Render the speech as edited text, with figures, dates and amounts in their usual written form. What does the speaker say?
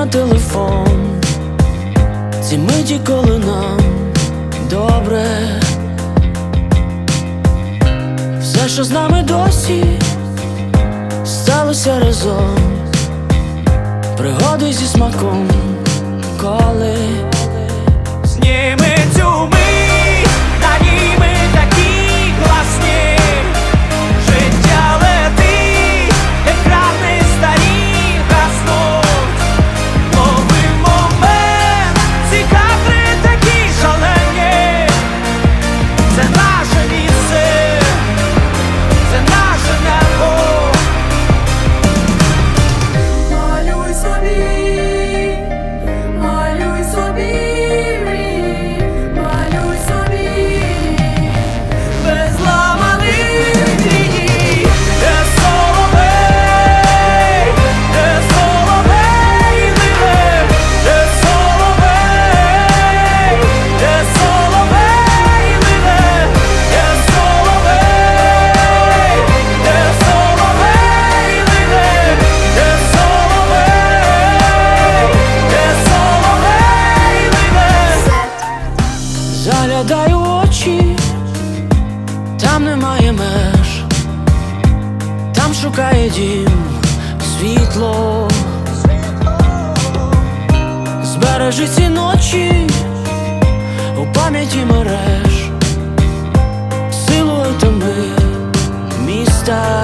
на телефон, ці миті, коли нам добре. Все, що з нами досі сталося разом, пригоди зі смаком, коли зніми цю мить, на ній ми такі класні. Життя летить, екрани старі гаснуть. Лови момент, ці кадри такі шалені. Це наше місце, це наше небо. Малюй собі, малюй собі, малюй собі, без ламаних ліній. Де соловей ливе, де соловей, де соловей ливе, де соловей, де соловей ливе, де соловей, де соловей ливе. заглядаю в очі, там немає меж, там шукає дім світло. Збережи ці ночі у пам'яті мереж, силуетами міста.